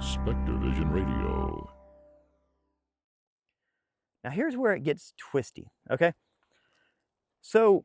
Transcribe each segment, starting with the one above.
Spectrovision Radio. Now here's where it gets twisty, okay? So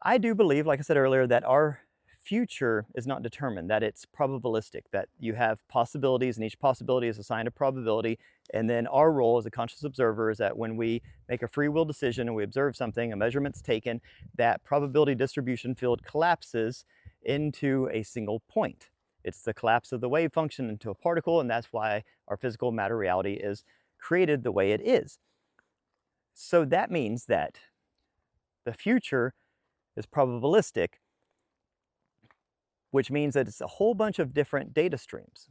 I do believe, like I said earlier, that our future is not determined, that it's probabilistic, that you have possibilities and each possibility is assigned a probability. And then our role as a conscious observer is that when we make a free will decision and we observe something, a measurement's taken, that probability distribution field collapses into a single point. It's the collapse of the wave function into a particle, and that's why our physical matter reality is created the way it is. So that means that the future is probabilistic, which means that it's a whole bunch of different data streams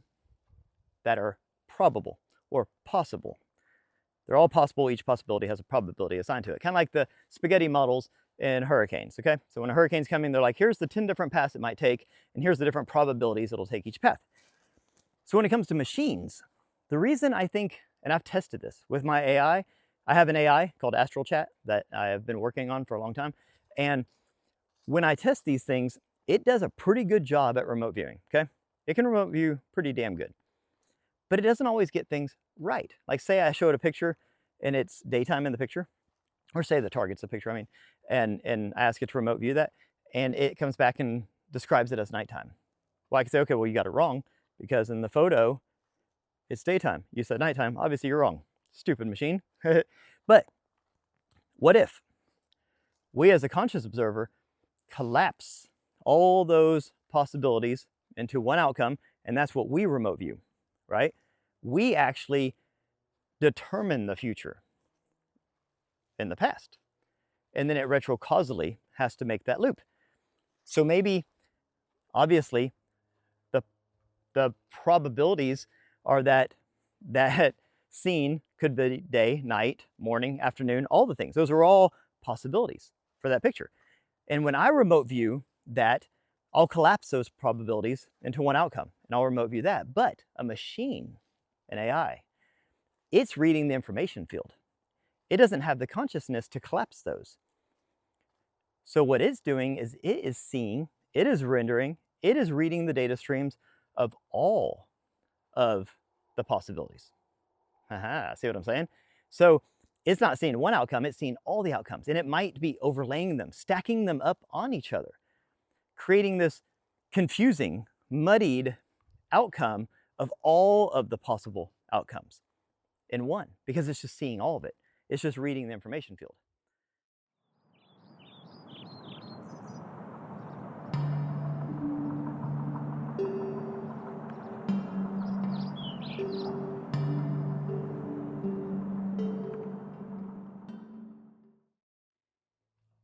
that are probable or possible. They're all possible. Each possibility has a probability assigned to it. Kind of like the spaghetti models in hurricanes, okay? So when a hurricane's coming, they're like, here's the 10 different paths it might take, and here's the different probabilities it'll take each path. So when it comes to machines, the reason I think, and I've tested this with my AI, I have an AI called Astral Chat that I have been working on for a long time. And when I test these things, it does a pretty good job at remote viewing, okay? It can remote view pretty damn good. But it doesn't always get things right. Like say I show it a picture and it's daytime in the picture, or say the target's a picture, I mean, and I ask it to remote view that, and it comes back and describes it as nighttime. Well, I can say, okay, well, you got it wrong, because in the photo, it's daytime. You said nighttime, obviously you're wrong. Stupid machine. But what if we as a conscious observer collapse all those possibilities into one outcome, and that's what we remote view, right? We actually determine the future in the past, and then it retrocausally has to make that loop. So maybe, obviously, the probabilities are that scene could be day, night, morning, afternoon, all the things. Those are all possibilities for that picture. And when I remote view that, I'll collapse those probabilities into one outcome, and I'll remote view that. But a machine, an AI, it's reading the information field. It doesn't have the consciousness to collapse those. So what it's doing is it is seeing, it is rendering, it is reading the data streams of all of the possibilities. See what I'm saying? So it's not seeing one outcome, it's seeing all the outcomes, and it might be overlaying them, stacking them up on each other, creating this confusing, muddied outcome of all of the possible outcomes in one, because it's just seeing all of it. It's just reading the information field.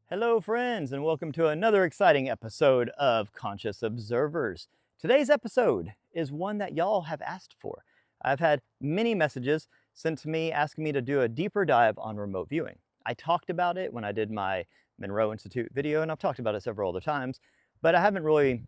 Hello friends, and welcome to another exciting episode of Conscious Observers. Today's episode is one that y'all have asked for. I've had many messages sent to me asking me to do a deeper dive on remote viewing. I talked about it when I did my Monroe Institute video, and I've talked about it several other times, but I haven't really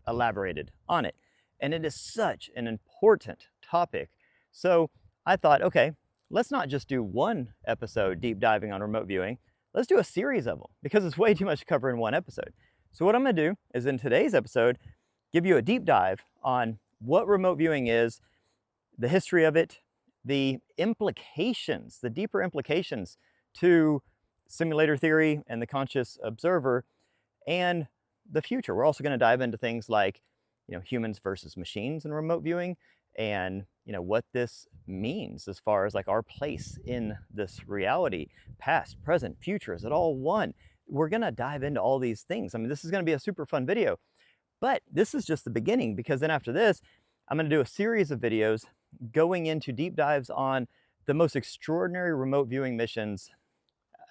elaborated on it. And it is such an important topic. So I thought, okay, let's not just do one episode deep diving on remote viewing. Let's do a series of them, because it's way too much to cover in one episode. So what I'm going to do is in today's episode, give you a deep dive on what remote viewing is, the history of it, the implications, the deeper implications to simulator theory and the conscious observer, and the future. We're also going to dive into things like, humans versus machines in remote viewing, and what this means as far as like our place in this reality, past, present, future. Is it all one? We're going to dive into all these things. I mean, this is going to be a super fun video, but this is just the beginning, because then after this, I'm going to do a series of videos going into deep dives on the most extraordinary remote viewing missions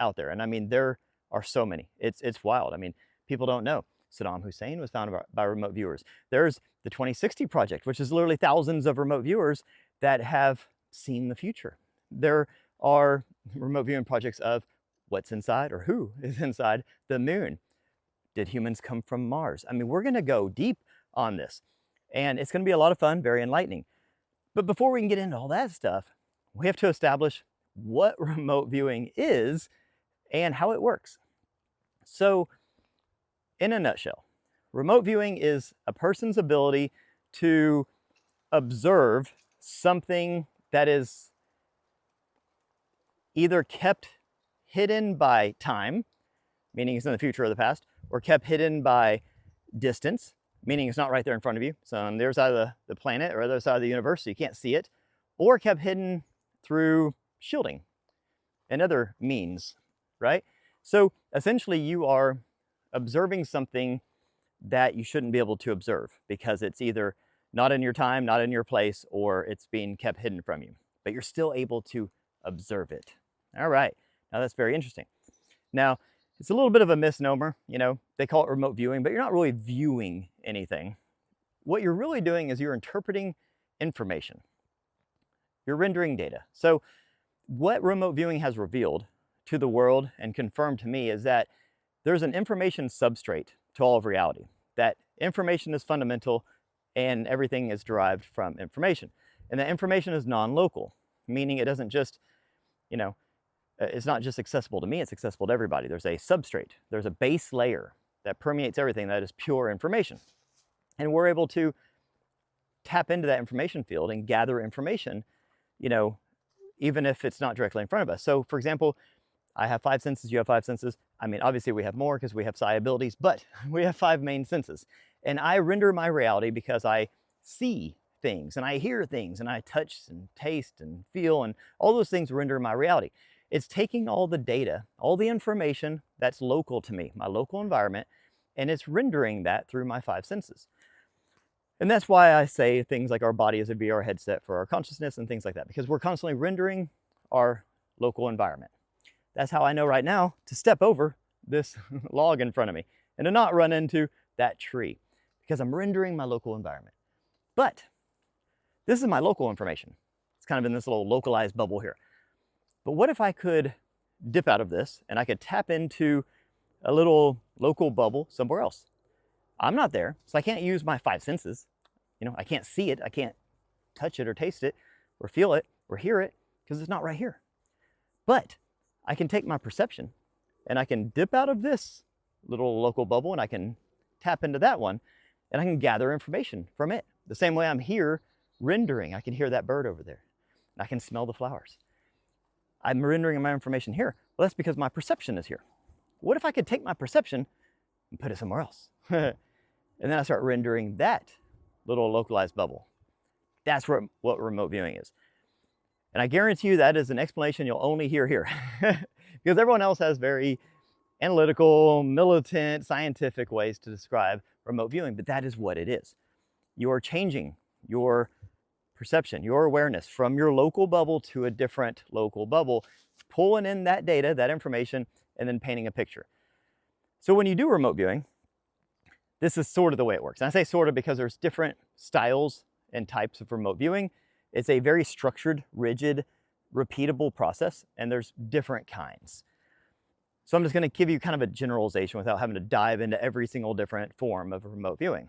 out there. And I mean, there are so many. It's wild. I mean, people don't know. Saddam Hussein was found by remote viewers. There's the 2060 project, which is literally thousands of remote viewers that have seen the future. There are remote viewing projects of what's inside, or who is inside the moon. Did humans come from Mars? I mean, we're going to go deep on this, and it's going to be a lot of fun, very enlightening. But before we can get into all that stuff, we have to establish what remote viewing is and how it works. So, in a nutshell, remote viewing is a person's ability to observe something that is either kept hidden by time, meaning it's in the future or the past, or kept hidden by distance, meaning it's not right there in front of you. So on the other side of the planet or other side of the universe, so you can't see it, or kept hidden through shielding and other means, right? So essentially you are observing something that you shouldn't be able to observe because it's either not in your time, not in your place, or it's being kept hidden from you, but you're still able to observe it. All right, now that's very interesting. Now, it's a little bit of a misnomer, you know, they call it remote viewing, but you're not really viewing anything. What you're really doing is you're interpreting information. You're rendering data. So what remote viewing has revealed to the world and confirmed to me is that there's an information substrate to all of reality. That information is fundamental and everything is derived from information. And that information is non-local, meaning it doesn't just, you know, it's not just accessible to me, it's accessible to everybody. There's a substrate, there's a base layer that permeates everything that is pure information. And we're able to tap into that information field and gather information, you know, even if it's not directly in front of us. So for example, I have 5 senses, you have 5 senses. I mean, obviously we have more because we have psi abilities, but we have 5 main senses. And I render my reality because I see things and I hear things and I touch and taste and feel, and all those things render my reality. It's taking all the data, all the information that's local to me, my local environment, and it's rendering that through my 5 senses. And that's why I say things like our body is a VR headset for our consciousness and things like that, because we're constantly rendering our local environment. That's how I know right now to step over this log in front of me and to not run into that tree, because I'm rendering my local environment. But this is my local information. It's kind of in this little localized bubble here. But what if I could dip out of this and I could tap into a little local bubble somewhere else? I'm not there, so I can't use my 5 senses. You know, I can't see it, I can't touch it or taste it or feel it or hear it because it's not right here. But I can take my perception and I can dip out of this little local bubble and I can tap into that one and I can gather information from it. The same way I'm here rendering, I can hear that bird over there and I can smell the flowers. I'm rendering my information here. Well, that's because my perception is here. What if I could take my perception and put it somewhere else? And then I start rendering that little localized bubble. That's what remote viewing is. And I guarantee you that is an explanation you'll only hear here. Because everyone else has very analytical, militant, scientific ways to describe remote viewing, but that is what it is. You're changing your perception, your awareness from your local bubble to a different local bubble, pulling in that data, that information, and then painting a picture. So when you do remote viewing, this is sort of the way it works. And I say sort of because there's different styles and types of remote viewing. It's a very structured, rigid, repeatable process, and there's different kinds. So I'm just going to give you kind of a generalization without having to dive into every single different form of remote viewing.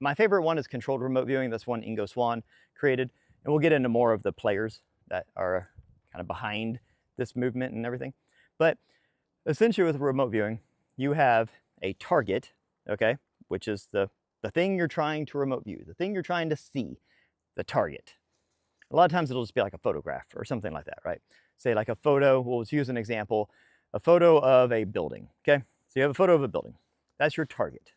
My favorite one is controlled remote viewing. That's one Ingo Swann created. And we'll get into more of the players that are kind of behind this movement and everything. But essentially with remote viewing, you have a target, okay, which is the thing you're trying to remote view, the thing you're trying to see, the target. A lot of times it'll just be like a photograph or something like that, right? Say like a photo, we'll just use an example, a photo of a building, okay? So you have a photo of a building. That's your target.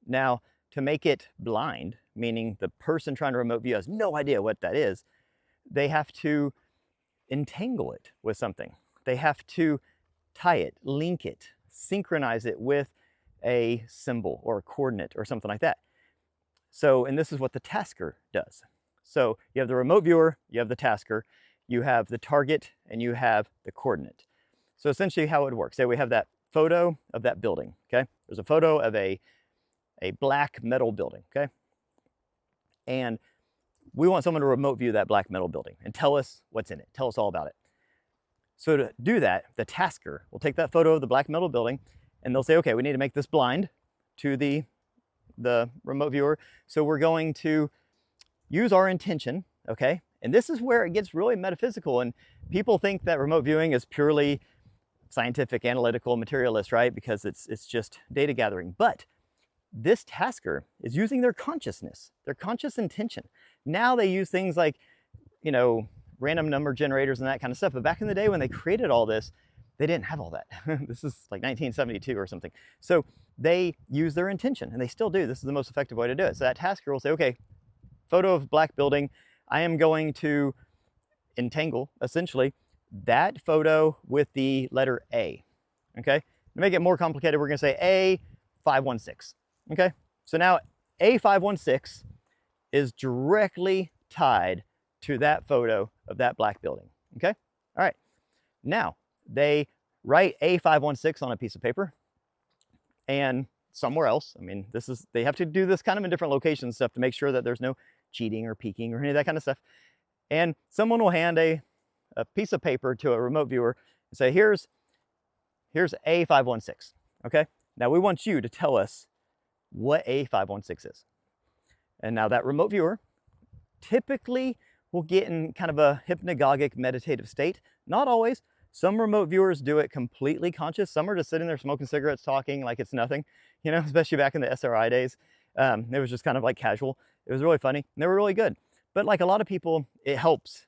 Now, to make it blind, meaning the person trying to remote view has no idea what that is, they have to entangle it with something. They have to tie it, link it, synchronize it with a symbol or a coordinate or something like that. So, and this is what the tasker does. So you have the remote viewer, you have the tasker, you have the target, and you have the coordinate. So essentially how it works, say we have that photo of that building, okay? There's a photo of a black metal building, okay? And we want someone to remote view that black metal building and tell us what's in it, tell us all about it. So to do that, the tasker will take that photo of the black metal building and they'll say, okay, we need to make this blind to the remote viewer. So we're going to use our intention, okay? And this is where it gets really metaphysical, and people think that remote viewing is purely scientific, analytical, materialist, right? Because it's just data gathering. But this tasker is using their consciousness, their conscious intention. Now they use things like, you know, random number generators and that kind of stuff. But back in the day when they created all this, they didn't have all that. This is like 1972 or something. So they use their intention, and they still do. This is the most effective way to do it. So that tasker will say, okay, photo of black building. I am going to entangle, essentially, that photo with the letter A. Okay? To make it more complicated, we're going to say A516. Okay? So now A516 is directly tied to that photo of that black building. Okay? All right. Now, they write A516 on a piece of paper and somewhere else. I mean, they have to do this kind of in different locations and stuff to make sure that there's no cheating or peeking or any of that kind of stuff. And someone will hand a piece of paper to a remote viewer and say, here's A516. Okay? Now we want you to tell us what A516 is. And now that remote viewer typically will get in kind of a hypnagogic meditative state. Not always. Some remote viewers do it completely conscious. Some are just sitting there smoking cigarettes, talking like it's nothing, you know, especially back in the SRI days. It was just kind of like casual. It was really funny, and they were really good. But like a lot of people, it helps,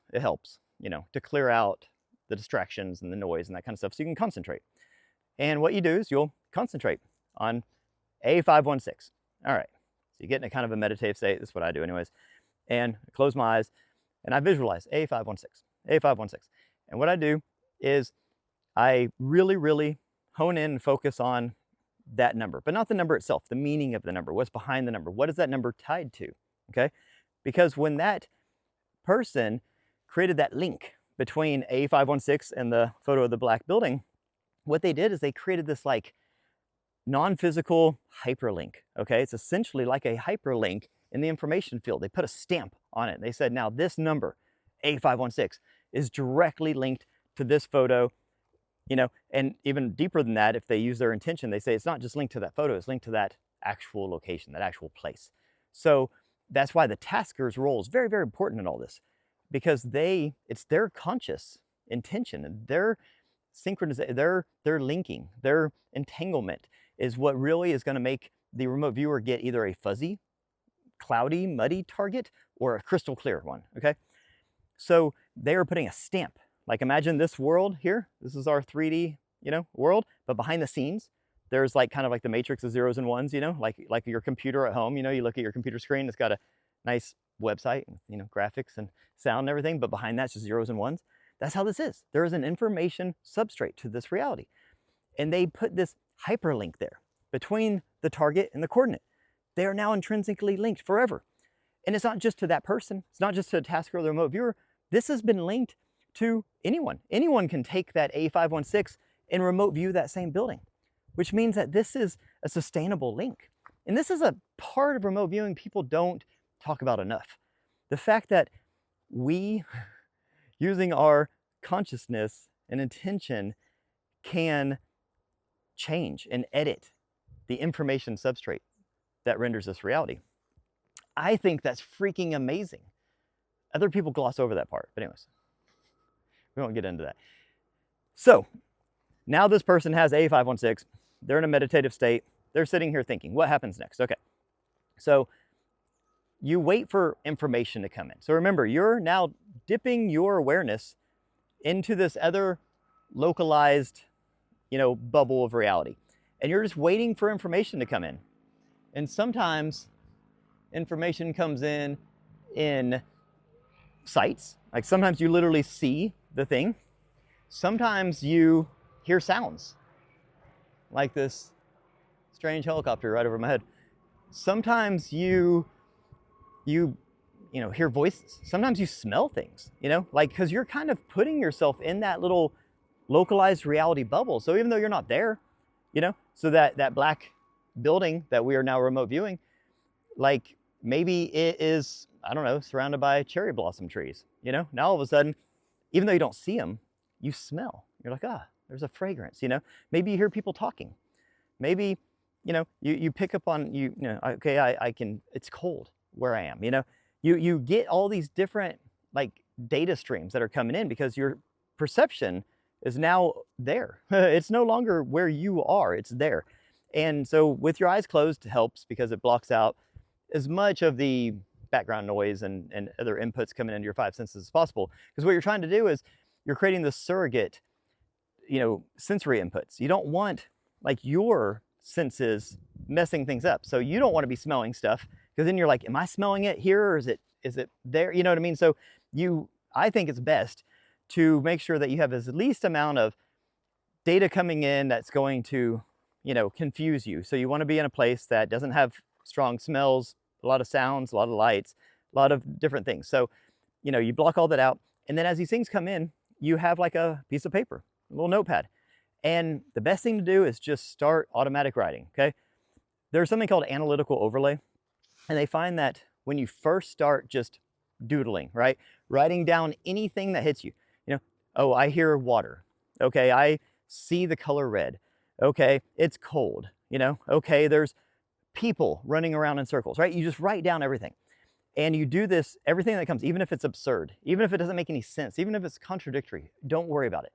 you know, to clear out the distractions and the noise and that kind of stuff so you can concentrate. And what you do is you'll concentrate on A516. All right, so you get in a kind of a meditative state. That's what I do anyways. And I close my eyes and I visualize A516, A516. And what I do is I really, really hone in and focus on that number, but not the number itself, the meaning of the number, what's behind the number, what is that number tied to, okay? Because when that person created that link between A516 and the photo of the black building, what they did is they created this like non-physical hyperlink, okay? It's essentially like a hyperlink in the information field. They put a stamp on it. They said, now this number, A516, is directly linked to this photo, you know, and even deeper than that, if they use their intention, they say it's not just linked to that photo, it's linked to that actual location, that actual place. So that's why the tasker's role is very, very important in all this, because it's their conscious intention and their synchronization, their linking, their entanglement is what really is going to make the remote viewer get either a fuzzy, cloudy, muddy target or a crystal clear one, okay? So they are putting a stamp. Like imagine this world here, this is our 3D, you know, world, but behind the scenes, there's like kind of like the matrix of zeros and ones, you know, like your computer at home, you know, you look at your computer screen, it's got a nice website, you know, graphics and sound and everything, but behind that's just zeros and ones. That's how this is. There is an information substrate to this reality. And they put this hyperlink there between the target and the coordinate. They are now intrinsically linked forever. And it's not just to that person. It's not just to a tasker or the remote viewer. This has been linked to anyone. Anyone can take that A516 and remote view that same building, which means that this is a sustainable link. And this is a part of remote viewing people don't talk about enough. The fact that we, using our consciousness and intention, can change and edit the information substrate that renders this reality. I think that's freaking amazing. Other people gloss over that part, but anyways, we won't get into that. So now this person has A516, they're in a meditative state, they're sitting here thinking, what happens next? Okay, so you wait for information to come in. So remember, you're now dipping your awareness into this other localized, you know, bubble of reality. And you're just waiting for information to come in. And sometimes information comes in sights. Like sometimes you literally see the thing. Sometimes you hear sounds, like this strange helicopter right over my head. Sometimes you know, hear voices. Sometimes you smell things, you know, like, because you're kind of putting yourself in that little localized reality bubble. So even though you're not there, you know, so that black building that we are now remote viewing, like maybe it is, I don't know, surrounded by cherry blossom trees, you know? Now all of a sudden, even though you don't see them, you smell. You're like, ah, there's a fragrance, you know? Maybe you hear people talking. Maybe, you know, you pick up on, you know, okay, I can, it's cold where I am, you know? You get all these different like data streams that are coming in because your perception is now there. It's no longer where you are, it's there. And so with your eyes closed helps because it blocks out as much of the background noise and other inputs coming into your five senses as possible. Because what you're trying to do is you're creating this surrogate, sensory inputs. You don't want like your senses messing things up. So you don't want to be smelling stuff because then you're like, am I smelling it here or is it there? You know what I mean? So I think it's best to make sure that you have as least amount of data coming in that's going to, confuse you. So you want to be in a place that doesn't have strong smells, a lot of sounds, a lot of lights, a lot of different things. So, you block all that out. And then as these things come in, you have like a piece of paper, a little notepad. And the best thing to do is just start automatic writing, okay? There's something called analytical overlay. And they find that when you first start just doodling, right? Writing down anything that hits you, oh, I hear water. Okay, I see the color red. Okay, it's cold, okay, there's people running around in circles, right? You just write down everything. And you do this, everything that comes, even if it's absurd, even if it doesn't make any sense, even if it's contradictory, don't worry about it.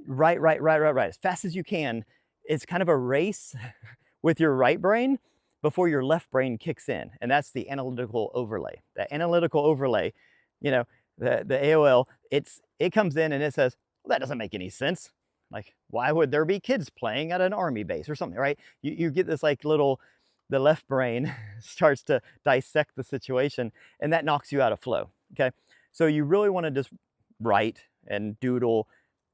Write as fast as you can. It's kind of a race with your right brain before your left brain kicks in. And that's the analytical overlay. That analytical overlay, the AOL, it comes in and it says, well, that doesn't make any sense. Like, why would there be kids playing at an army base or something, right? You get this like the left brain starts to dissect the situation and that knocks you out of flow, okay? So you really want to just write and doodle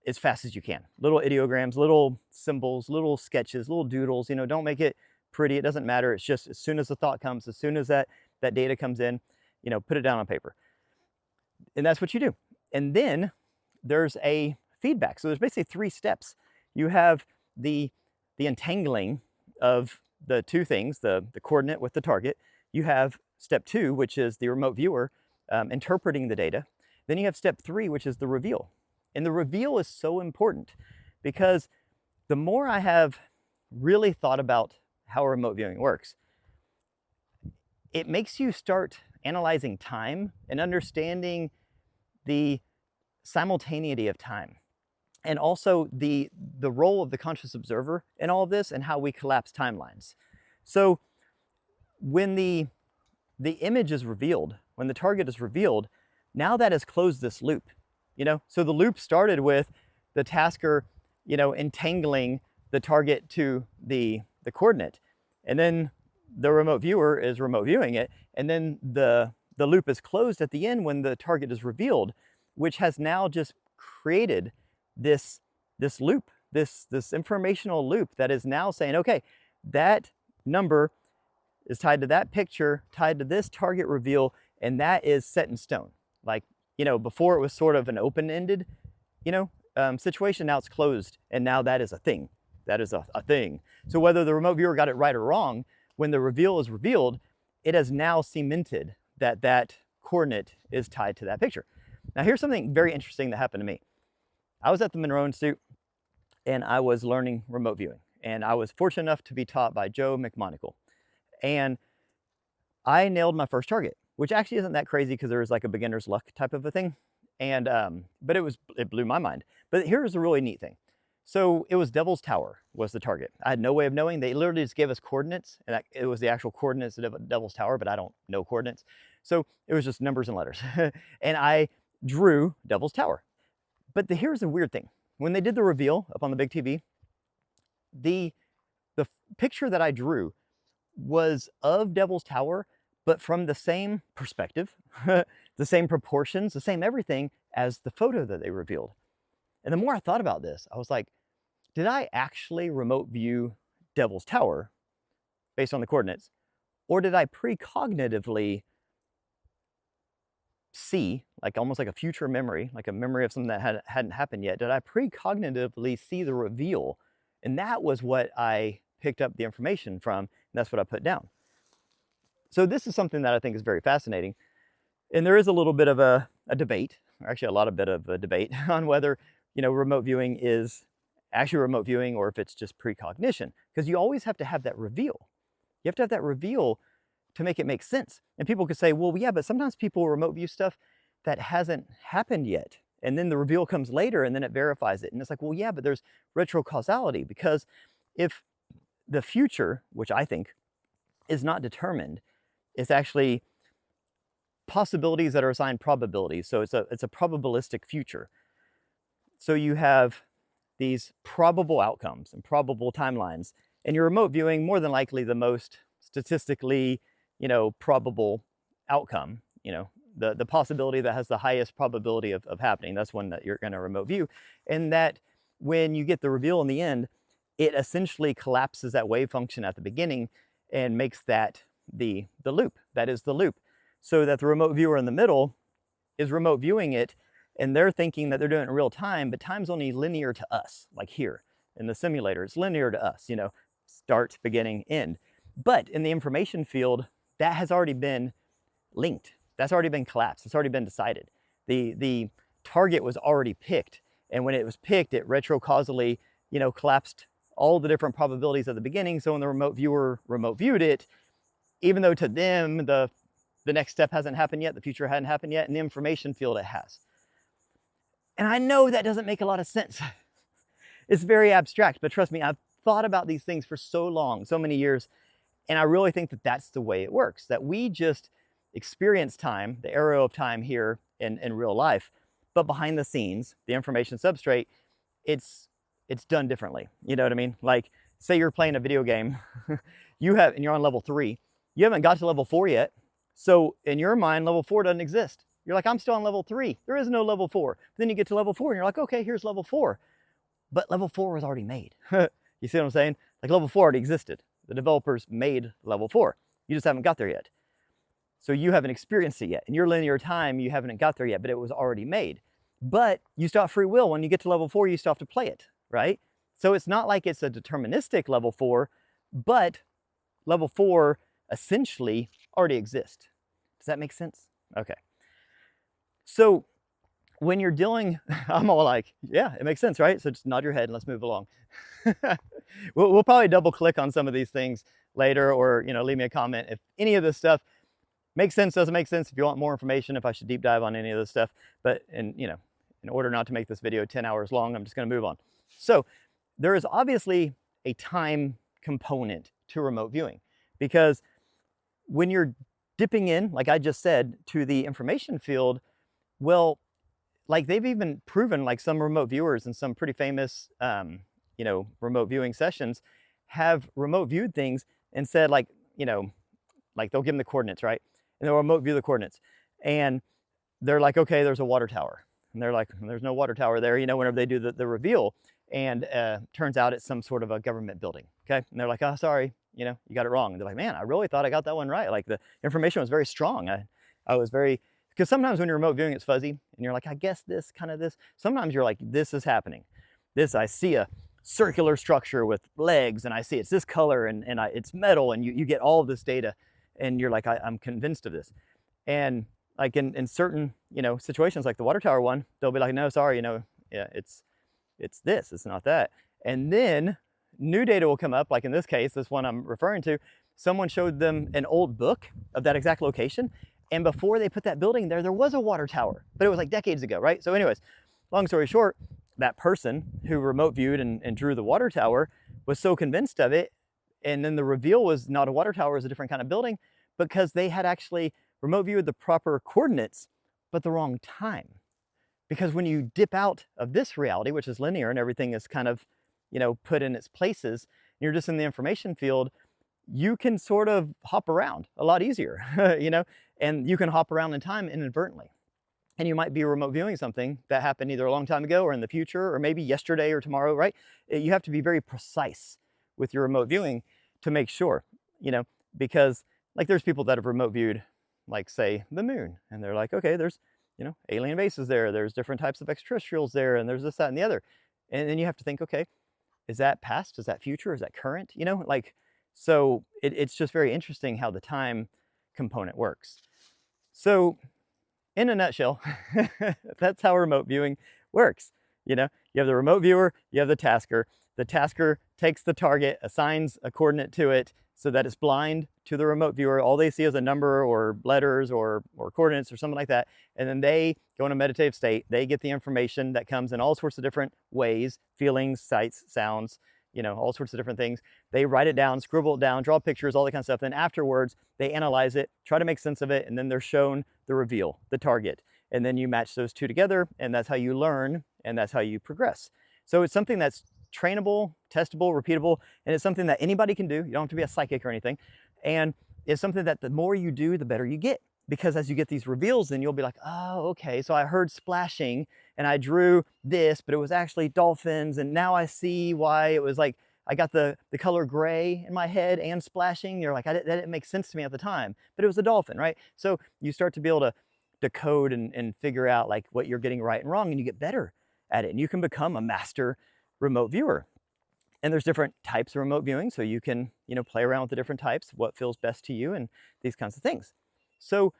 as fast as you can. Little ideograms, little symbols, little sketches, little doodles, don't make it pretty. It doesn't matter. It's just as soon as the thought comes, as soon as that data comes in, put it down on paper. And that's what you do. And then there's a feedback. So there's basically 3 steps. You have the entangling of the two things, the coordinate with the target. You have step 2, which is the remote viewer interpreting the data. Then you have step 3, which is the reveal. And the reveal is so important because the more I have really thought about how remote viewing works, it makes you start analyzing time and understanding the simultaneity of time, and also the role of the conscious observer in all of this and how we collapse timelines. So when the image is revealed, when the target is revealed, now that has closed this loop, So the loop started with the tasker, entangling the target to the coordinate, and then the remote viewer is remote viewing it, and then the loop is closed at the end when the target is revealed, which has now just created this loop, this informational loop that is now saying, okay, that number is tied to that picture, tied to this target reveal, and that is set in stone. Like, before it was sort of an open-ended, situation, now it's closed, and now that is a thing. That is a thing. So whether the remote viewer got it right or wrong, when the reveal is revealed, it has now cemented that coordinate is tied to that picture. Now here's something very interesting that happened to me. I was at the Monroe Institute and I was learning remote viewing, and I was fortunate enough to be taught by Joe McMonagle. And I nailed my first target, which actually isn't that crazy because there was like a beginner's luck type of a thing. And but it blew my mind. But here's the really neat thing. So it was Devil's Tower was the target. I had no way of knowing. They literally just gave us coordinates, and it was the actual coordinates of Devil's Tower, but I don't know coordinates. So it was just numbers and letters. And I drew Devil's Tower. But here's the weird thing. When they did the reveal up on the big TV, the picture that I drew was of Devil's Tower, but from the same perspective, the same proportions, the same everything as the photo that they revealed. And the more I thought about this, I was like, did I actually remote view Devil's Tower based on the coordinates? Or did I precognitively see, like almost like a future memory, like a memory of something that hadn't happened yet? Did I precognitively see the reveal? And that was what I picked up the information from, and that's what I put down. So this is something that I think is very fascinating. And there is a little bit of a debate, or actually a bit of a debate on whether, remote viewing is actually remote viewing or if it's just precognition, because you always have to have that reveal. You have to have that reveal to make it make sense. And people could say, well, yeah, but sometimes people remote view stuff that hasn't happened yet. And then the reveal comes later and then it verifies it. And it's like, well, yeah, but there's retrocausality, because if the future, which I think is not determined, is actually possibilities that are assigned probabilities. So it's a probabilistic future. So you have these probable outcomes and probable timelines, and your remote viewing more than likely the most statistically, probable outcome, the possibility that has the highest probability of happening. That's one that you're going to remote view. And that when you get the reveal in the end, it essentially collapses that wave function at the beginning and makes that the loop. That is the loop. So that the remote viewer in the middle is remote viewing it, and they're thinking that they're doing it in real time, but time's only linear to us, like here in the simulator. It's linear to us, start, beginning, end. But in the information field, that has already been linked. That's already been collapsed. It's already been decided. The target was already picked. And when it was picked, it retrocausally, collapsed all the different probabilities at the beginning. So when the remote viewer remote viewed it, even though to them, the next step hasn't happened yet, the future hadn't happened yet, in the information field it has. And I know that doesn't make a lot of sense. It's very abstract, but trust me, I've thought about these things for so long, so many years, and I really think that that's the way it works, that we just experience time, the arrow of time here in real life, but behind the scenes, the information substrate, it's done differently. You know what I mean? Like, say you're playing a video game, and you're on level 3, you haven't got to level 4 yet, so in your mind, level 4 doesn't exist. You're like, I'm still on level 3. There is no level 4. Then you get to level 4 and you're like, okay, here's level 4. But level 4 was already made. You see what I'm saying? Like level 4 already existed. The developers made level 4. You just haven't got there yet. So you haven't experienced it yet. In your linear time, you haven't got there yet, but it was already made. But you still have free will. When you get to level 4, you still have to play it, right? So it's not like it's a deterministic level 4, but level 4 essentially already exists. Does that make sense? Okay. So when you're dealing, I'm all like, yeah, it makes sense, right? So just nod your head and let's move along. We'll probably double click on some of these things later, or leave me a comment if any of this stuff makes sense, doesn't make sense, if you want more information, if I should deep dive on any of this stuff. But in order not to make this video 10 hours long, I'm just going to move on. So there is obviously a time component to remote viewing, because when you're dipping in, like I just said, to the information field, well, like they've even proven, like some remote viewers and some pretty famous, remote viewing sessions have remote viewed things and said, like they'll give them the coordinates, right? And they'll remote view the coordinates. And they're like, okay, there's a water tower. And they're like, there's no water tower there, whenever they do the reveal. And turns out it's some sort of a government building, okay? And they're like, oh, sorry, you got it wrong. And they're like, man, I really thought I got that one right. Like the information was very strong. I was very, because sometimes when you're remote viewing, it's fuzzy. And you're like, I guess this, kind of this. Sometimes you're like, this is happening. I see a circular structure with legs, and I see it's this color, and it's metal, and you get all of this data. And you're like, I'm convinced of this. And like in certain, situations like the water tower one, they'll be like, no, sorry, yeah, it's this, it's not that. And then new data will come up, like in this case, this one I'm referring to, someone showed them an old book of that exact location. And before they put that building there was a water tower, but it was like decades ago, right? So anyways, long story short, that person who remote viewed and drew the water tower was so convinced of it. And then the reveal was not a water tower, it was a different kind of building, because they had actually remote viewed the proper coordinates, but the wrong time. Because when you dip out of this reality, which is linear and everything is kind of, put in its places, and you're just in the information field, you can sort of hop around a lot easier, and you can hop around in time inadvertently. And you might be remote viewing something that happened either a long time ago or in the future, or maybe yesterday or tomorrow, right? You have to be very precise with your remote viewing to make sure, because like there's people that have remote viewed, like say the moon, and they're like, okay, there's, alien bases there, there's different types of extraterrestrials there, and there's this, that, and the other. And then you have to think, okay, is that past? Is that future? Is that current? So it's just very interesting how the time component works. So in a nutshell, that's how remote viewing works. You have the remote viewer, you have the tasker. The tasker takes the target, assigns a coordinate to it so that it's blind to the remote viewer. All they see is a number or letters or coordinates or something like that. And then they go in a meditative state. They get the information that comes in all sorts of different ways, feelings, sights, sounds, all sorts of different things. They write it down, scribble it down, draw pictures, all that kind of stuff. Then afterwards, they analyze it, try to make sense of it, and then they're shown the reveal, the target. And then you match those two together, and that's how you learn, and that's how you progress. So it's something that's trainable, testable, repeatable, and it's something that anybody can do. You don't have to be a psychic or anything. And it's something that the more you do, the better you get. Because as you get these reveals, then you'll be like, oh, okay, so I heard splashing and I drew this, but it was actually dolphins. And now I see why it was like, I got the color gray in my head and splashing. You're like, that didn't make sense to me at the time, but it was a dolphin, right? So you start to be able to decode and figure out like what you're getting right and wrong, and you get better at it. And you can become a master remote viewer. And there's different types of remote viewing, so you can, play around with the different types, what feels best to you, and these kinds of things. So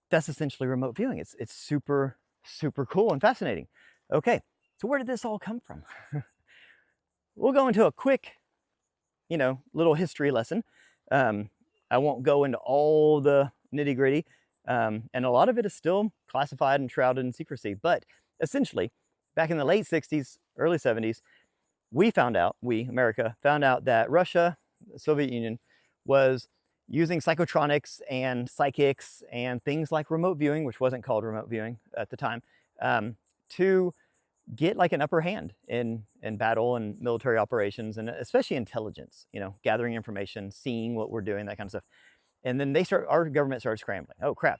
that's essentially remote viewing. It's super, super cool and fascinating. Okay, so where did this all come from? We'll go into a quick, little history lesson. I won't go into all the nitty gritty, and a lot of it is still classified and shrouded in secrecy. But essentially, back in the late 60s, early 70s, America, found out that Russia, the Soviet Union, was using psychotronics and psychics and things like remote viewing, which wasn't called remote viewing at the time, to get like an upper hand in battle and military operations, and especially intelligence, gathering information, seeing what we're doing, that kind of stuff. And then our government started scrambling. Oh crap,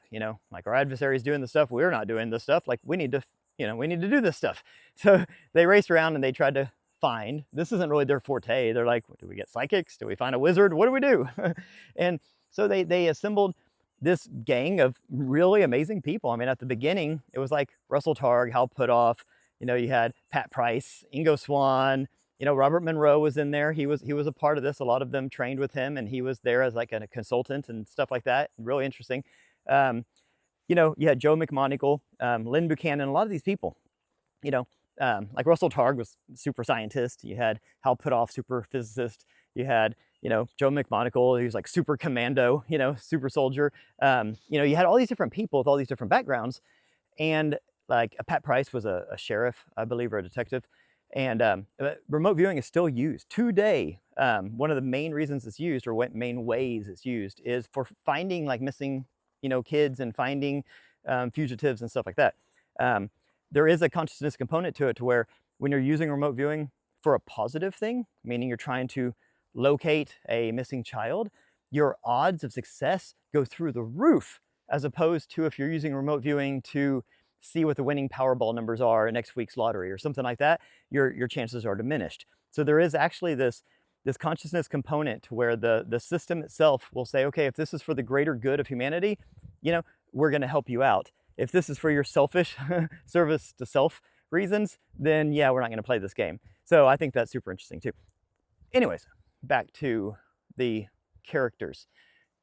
like our adversary is doing the stuff, we're not doing this stuff. Like we need to do this stuff. So they raced around and they tried to find, this isn't really their forte. They're like, do we get psychics? Do we find a wizard? What do we do? And so they assembled this gang of really amazing people. I mean, at the beginning, it was like Russell Targ, Hal Puthoff, you had Pat Price, Ingo Swann, Robert Monroe was in there. He was a part of this. A lot of them trained with him, and he was there as like a consultant and stuff like that. Really interesting. You had Joe McMoneagle, Lynn Buchanan, a lot of these people, like Russell Targ was super scientist. You had Hal Puthoff, super physicist. You had, Joe McMoneagle, he was like super commando, super soldier. You had all these different people with all these different backgrounds. And like Pat Price was a sheriff, I believe, or a detective. And remote viewing is still used today. One of the main reasons it's used, or what main ways it's used, is for finding like missing, kids and finding fugitives and stuff like that. There is a consciousness component to it, to where when you're using remote viewing for a positive thing, meaning you're trying to locate a missing child, your odds of success go through the roof, as opposed to if you're using remote viewing to see what the winning Powerball numbers are in next week's lottery or something like that, your chances are diminished. So there is actually this consciousness component to where the system itself will say, okay, if this is for the greater good of humanity, we're going to help you out. If this is for your selfish service to self reasons, then yeah, we're not going to play this game. So I think that's super interesting too. Anyways, back to the characters.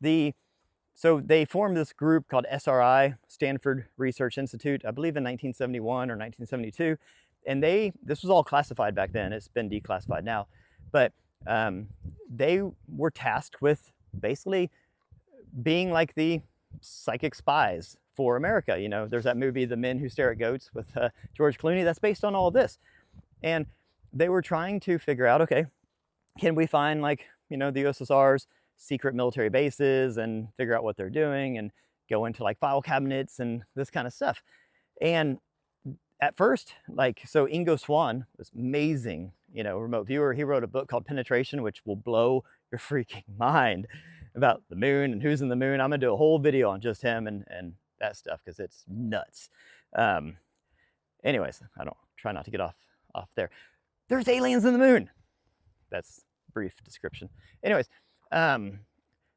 So they formed this group called SRI, Stanford Research Institute, I believe in 1971 or 1972. And this was all classified back then. It's been declassified now. But they were tasked with basically being like the psychic spies for America. There's that movie, The Men Who Stare at Goats, with George Clooney. That's based on all of this. And they were trying to figure out, okay, can we find like, the USSR's secret military bases and figure out what they're doing and go into like file cabinets and this kind of stuff. And at first, so Ingo Swann was amazing, remote viewer. He wrote a book called Penetration, which will blow your freaking mind, about the moon and who's in the moon. I'm gonna do a whole video on just him and that stuff, because it's nuts. Anyways, I don't try not to get off there. There's aliens in the moon. That's brief description. Anyways,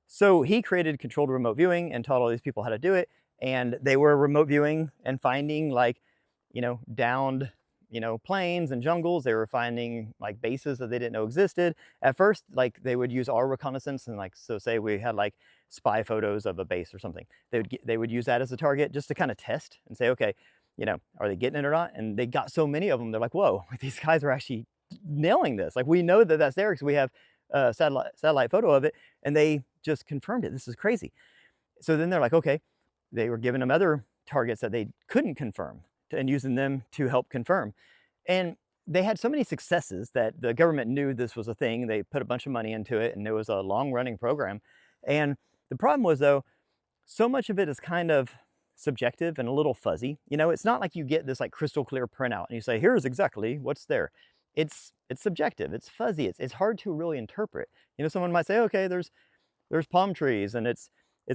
so he created controlled remote viewing and taught all these people how to do it. And they were remote viewing and finding like, downed, plains and jungles. They were finding like bases that they didn't know existed. At first, like they would use our reconnaissance, and like, so say we had like spy photos of a base or something. They would use that as a target just to kind of test and say, okay, are they getting it or not? And they got so many of them. They're like, whoa, these guys are actually nailing this. Like, we know that that's there because we have a satellite photo of it, and they just confirmed it. This is crazy. So then they're like, okay, they were giving them other targets that they couldn't confirm and using them to help confirm. And they had so many successes that the government knew this was a thing. They put a bunch of money into it, and it was a long-running program. And the problem was, though, so much of it is kind of subjective and a little fuzzy. You know, it's not like you get this like crystal clear printout and you say, here's exactly what's there. It's subjective, it's fuzzy, it's hard to really interpret. You know, someone might say, okay, there's palm trees and it's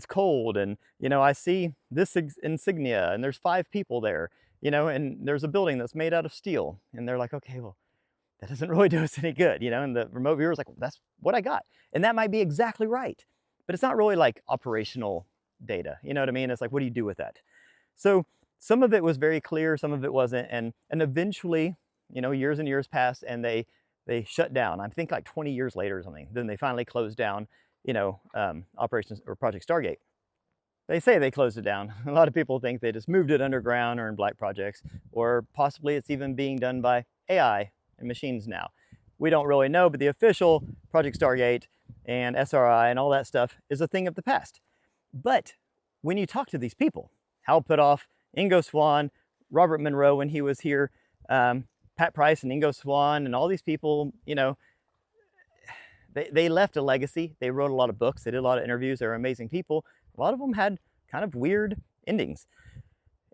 cold, and you know, I see this insignia and there's 5 people there, you know, and there's a building that's made out of steel. And they're like, okay, well, that doesn't really do us any good, you know, and the remote viewer is like, well, that's what I got. And that might be exactly right, but it's not really like operational data. You know what I mean? It's like, what do you do with that? So some of it was very clear, some of it wasn't. And eventually, you know, years and years passed, and they shut down. I think like 20 years later or something, then they finally closed down, you know, operations or Project Stargate. They say they closed it down. A lot of people think they just moved it underground or in black projects, or possibly it's even being done by AI and machines now. We don't really know, but the official Project Stargate and SRI and all that stuff is a thing of the past. But when you talk to these people, Hal Puthoff, Ingo Swann, Robert Monroe when he was here, Pat Price and Ingo Swann and all these people, you know, they left a legacy. They wrote a lot of books. They did a lot of interviews. They were amazing people. A lot of them had kind of weird endings.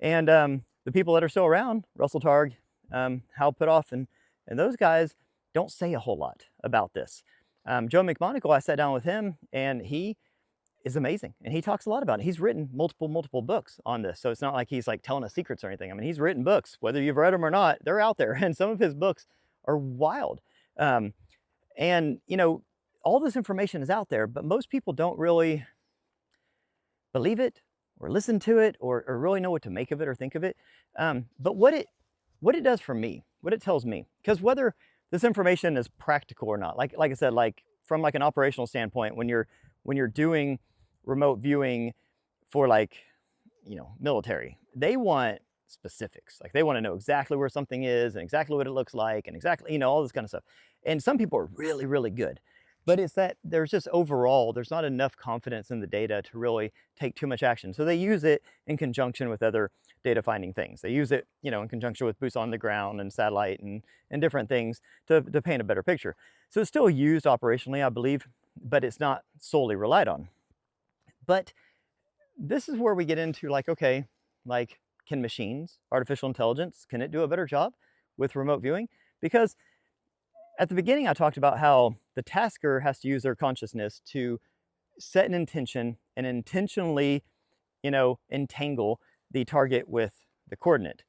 And the people that are still around, Russell Targ, Hal Puthoff, and those guys don't say a whole lot about this. Joe McMonagle, I sat down with him, and he is amazing. And he talks a lot about it. He's written multiple books on this. So it's not like he's like telling us secrets or anything. I mean, he's written books, whether you've read them or not, they're out there. And some of his books are wild. And, you know, all this information is out there, but most people don't really believe it or listen to it or really know what to make of it or think of it. But what it does for me, what it tells me, because whether this information is practical or not, like I said, like from like an operational standpoint, when you're doing remote viewing for, like, you know, military, they want specifics. Like they want to know exactly where something is and exactly what it looks like and exactly, you know, all this kind of stuff. And some people are really, really good, but it's that there's just overall, there's not enough confidence in the data to really take too much action. So they use it in conjunction with other data finding things. They use it, you know, in conjunction with boots on the ground and satellite and different things to paint a better picture. So it's still used operationally, I believe, but it's not solely relied on. But this is where we get into like, okay, like, can machines, artificial intelligence, can it do a better job with remote viewing? Because at the beginning, I talked about how the tasker has to use their consciousness to set an intention and intentionally, you know, entangle the target with the coordinate.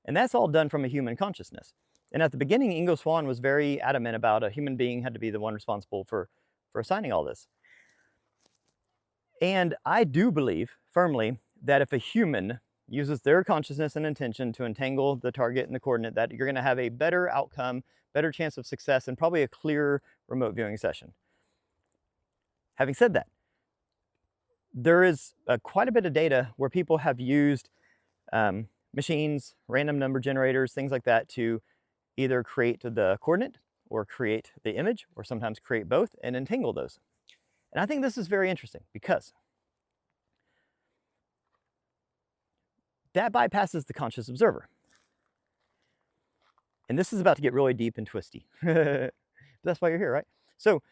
And that's all done from a human consciousness. And at the beginning, Ingo Swann was very adamant about a human being had to be the one responsible for assigning all this. And I do believe firmly that if a human uses their consciousness and intention to entangle the target and the coordinate, that you're going to have a better outcome, better chance of success, and probably a clearer remote viewing session. Having said that, there is quite a bit of data where people have used machines, random number generators, things like that to either create the coordinate or create the image, or sometimes create both and entangle those. And I think this is very interesting because that bypasses the conscious observer. And this is about to get really deep and twisty. That's why you're here, right? So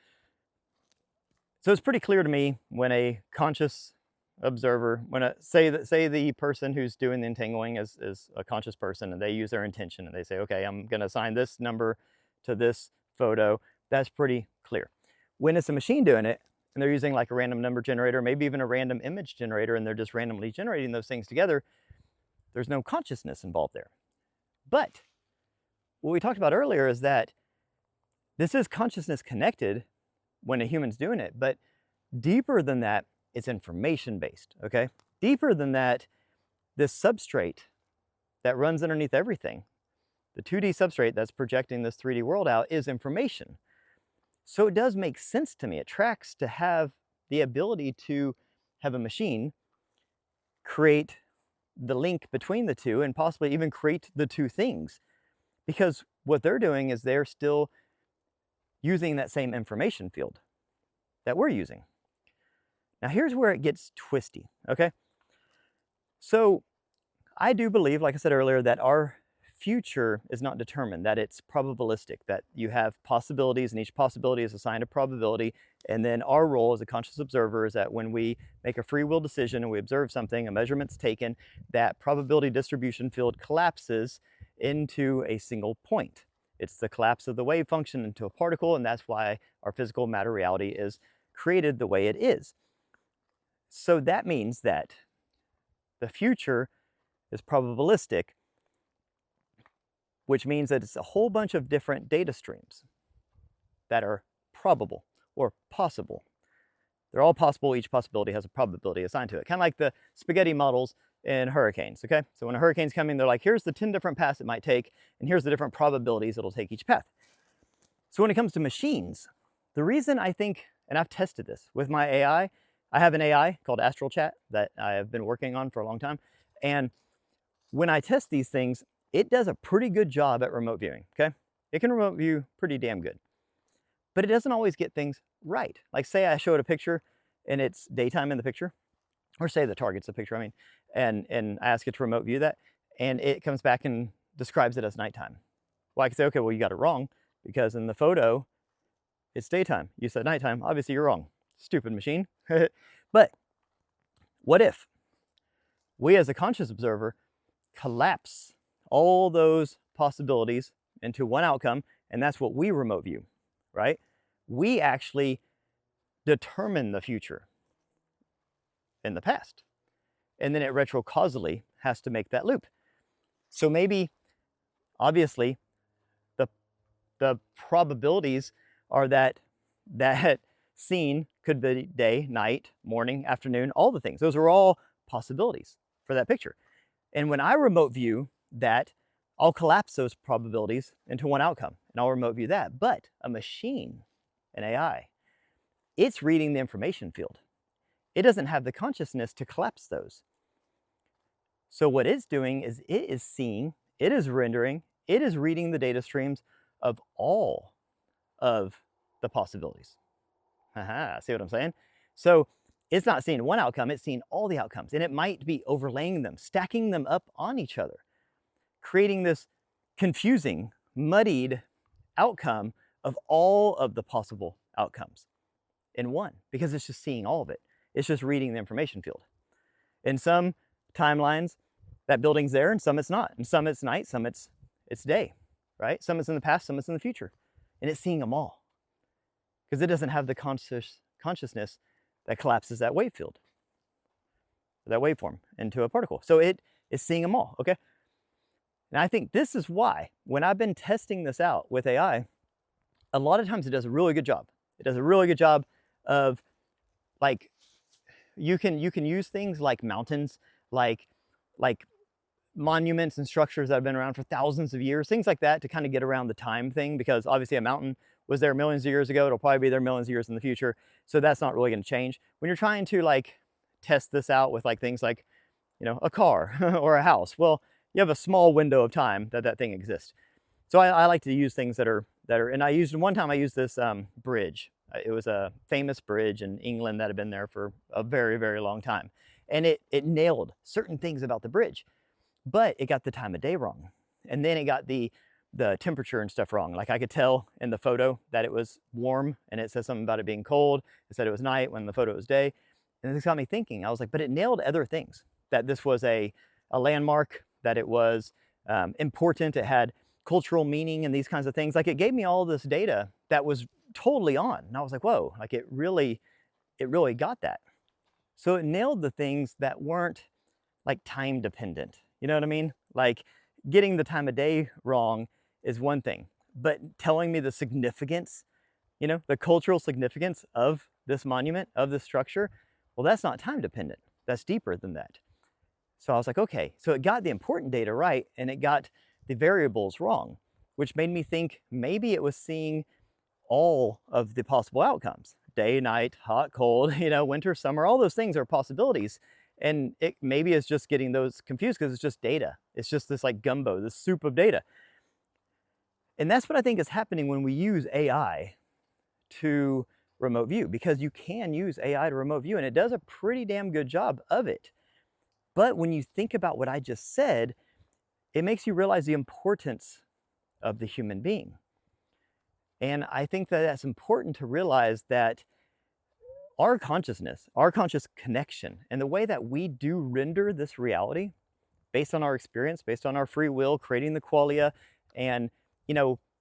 it's pretty clear to me when a conscious observer, say the person who's doing the entangling is a conscious person, and they use their intention and they say, okay, I'm going to assign this number to this photo. That's pretty clear. When it's a machine doing it, and they're using like a random number generator, maybe even a random image generator, and they're just randomly generating those things together, there's no consciousness involved there. But what we talked about earlier is that this is consciousness connected when a human's doing it, but deeper than that, it's information based, okay? Deeper than that, this substrate that runs underneath everything, the 2D substrate that's projecting this 3D world out, is information. So it does make sense to me. It tracks to have the ability to have a machine create the link between the two and possibly even create the two things. Because what they're doing is they're still using that same information field that we're using. Now here's where it gets twisty, okay? So I do believe, like I said earlier, that our future is not determined, that it's probabilistic, that you have possibilities and each possibility is assigned a probability. And then our role as a conscious observer is that when we make a free will decision and we observe something, a measurement's taken, that probability distribution field collapses into a single point. It's the collapse of the wave function into a particle, and that's why our physical matter reality is created the way it is. So that means that the future is probabilistic, which means that it's a whole bunch of different data streams that are probable or possible. They're all possible. Each possibility has a probability assigned to it. Kind of like the spaghetti models in hurricanes, okay? So when a hurricane's coming, they're like, here's the 10 different paths it might take, and here's the different probabilities it'll take each path. So when it comes to machines, the reason I think, and I've tested this with my AI, I have an AI called Astral Chat that I have been working on for a long time. And when I test these things, it does a pretty good job at remote viewing, okay? It can remote view pretty damn good. But it doesn't always get things right. Like say I showed a picture and it's daytime in the picture, or say the target's a picture, I mean, and I ask it to remote view that, and it comes back and describes it as nighttime. Well, I can say, okay, well, you got it wrong, because in the photo, it's daytime. You said nighttime, obviously you're wrong. Stupid machine. But what if we as a conscious observer collapse all those possibilities into one outcome, and that's what we remote view, right? We actually determine the future in the past, and then it retrocausally has to make that loop. So maybe, obviously, the probabilities are that scene could be day, night, morning, afternoon, all the things. Those are all possibilities for that picture. And when I remote view that, I'll collapse those probabilities into one outcome, and I'll remote view that. But a machine, an AI, it's reading the information field. It doesn't have the consciousness to collapse those. So what it's doing is it is seeing, it is rendering, it is reading the data streams of all of the possibilities. Aha, see what I'm saying? So it's not seeing one outcome, it's seeing all the outcomes, and it might be overlaying them, stacking them up on each other, creating this confusing, muddied outcome of all of the possible outcomes in one, because it's just seeing all of it. It's just reading the information field. In some timelines, that building's there, and some it's not. And some it's night, some it's day, right? Some it's in the past, some it's in the future. And it's seeing them all, because it doesn't have the consciousness that collapses that wave field, that waveform into a particle. So it is seeing them all, okay? And I think this is why, when I've been testing this out with AI, a lot of times it does a really good job. It does a really good job of, like, you can use things like mountains, like monuments and structures that have been around for thousands of years, things like that, to kind of get around the time thing, because obviously a mountain was there millions of years ago. It'll probably be there millions of years in the future. So that's not really going to change. When you're trying to like test this out with like things like, you know, a car or a house, well, you have a small window of time that thing exists. So I like to use things that are, and one time I used this bridge. It was a famous bridge in England that had been there for a very, very long time. And it nailed certain things about the bridge, but it got the time of day wrong. And then it got the temperature and stuff wrong. Like I could tell in the photo that it was warm, and it said something about it being cold. It said it was night when the photo was day. And this got me thinking. I was like, but it nailed other things, that this was a landmark, that it was important, it had cultural meaning and these kinds of things. Like it gave me all this data that was totally on. And I was like, whoa, like it really got that. So it nailed the things that weren't like time dependent. You know what I mean? Like getting the time of day wrong is one thing, but telling me the significance, you know, the cultural significance of this monument, of this structure, well, that's not time dependent. That's deeper than that. So I was like, okay, so it got the important data right, and it got the variables wrong, which made me think maybe it was seeing all of the possible outcomes. Day, night, hot, cold, you know, winter, summer, all those things are possibilities. And it maybe is just getting those confused because it's just data. It's just this like gumbo, this soup of data. And that's what I think is happening when we use AI to remote view, because you can use AI to remote view, and it does a pretty damn good job of it. But when you think about what I just said, it makes you realize the importance of the human being. And I think that that's important to realize that our consciousness, our conscious connection, and the way that we do render this reality based on our experience, based on our free will, creating the qualia, and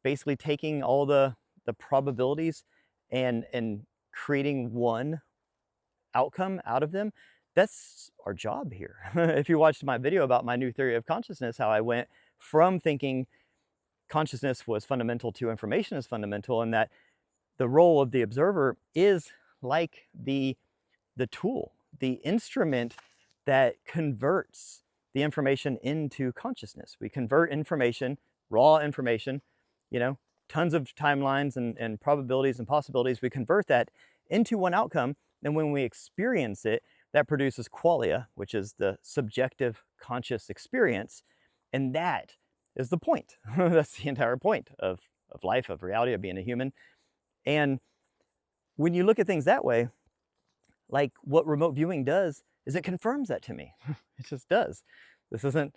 basically taking all the probabilities and creating one outcome out of them. That's our job here. If you watched my video about my new theory of consciousness, how I went from thinking consciousness was fundamental to information is fundamental, and that the role of the observer is like the tool, the instrument that converts the information into consciousness. We convert information, raw information, tons of timelines and probabilities and possibilities. We convert that into one outcome, and when we experience it, that produces qualia, which is the subjective conscious experience, and that is the point. That's the entire point of life, of reality, of being a human. And when you look at things that way, like what remote viewing does is it confirms that to me. It just does. This isn't,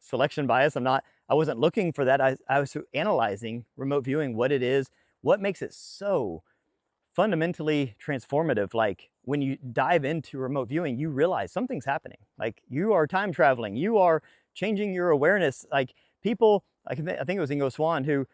selection bias. I wasn't looking for that. I was analyzing remote viewing, what it is, what makes it so fundamentally transformative. Like when you dive into remote viewing, you realize something's happening. Like you are time traveling, you are changing your awareness. Like people, I think it was Ingo Swann who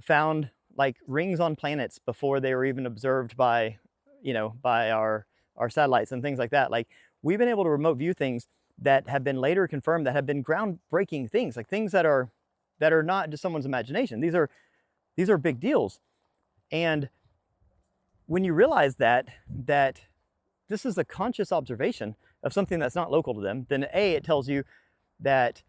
found like rings on planets before they were even observed by our satellites and things like that. Like we've been able to remote view things that have been later confirmed, that have been groundbreaking things, like things that are not just someone's imagination. These are big deals. And when you realize that this is a conscious observation of something that's not local to them, then it tells you that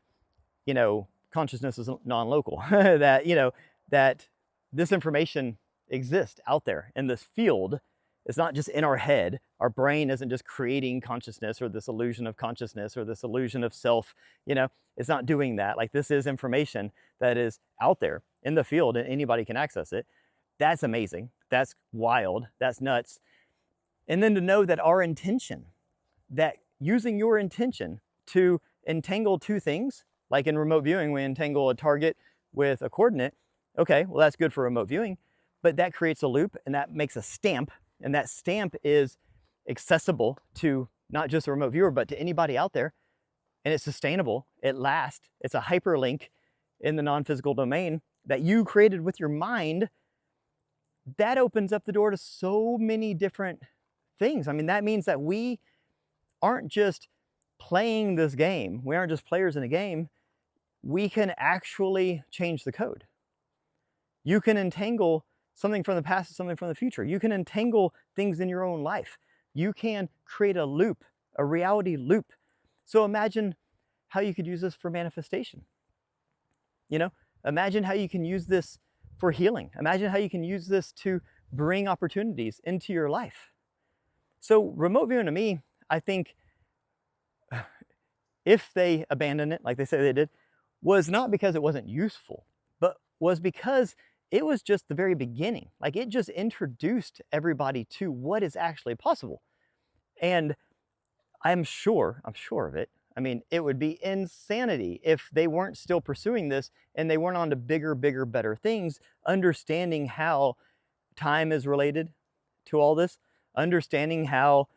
consciousness is non-local, that this information exists out there in this field. It's not just in our head. Our brain isn't just creating consciousness or this illusion of consciousness or this illusion of self. It's not doing that. Like this is information that is out there in the field and anybody can access it. That's amazing. That's wild. That's nuts. And then to know that our intention, that using your intention to entangle two things, like in remote viewing, we entangle a target with a coordinate. Okay, well, that's good for remote viewing, but that creates a loop and that makes a stamp. And that stamp is accessible to not just a remote viewer, but to anybody out there. And it's sustainable. It lasts. It's a hyperlink in the non-physical domain that you created with your mind. That opens up the door to so many different things. I mean, that means that we aren't just playing this game. We aren't just players in a game. We can actually change the code. You can entangle something from the past to something from the future. You can entangle things in your own life. You can create a loop, a reality loop. So imagine how you could use this for manifestation. Imagine how you can use this for healing. Imagine how you can use this to bring opportunities into your life. So remote viewing to me, I think if they abandon it, like they say they did, was not because it wasn't useful, but was because it was just the very beginning. Like it just introduced everybody to what is actually possible. And I'm sure of it. I mean, it would be insanity if they weren't still pursuing this and they weren't on to bigger, better things, understanding how time is related to all this, understanding how,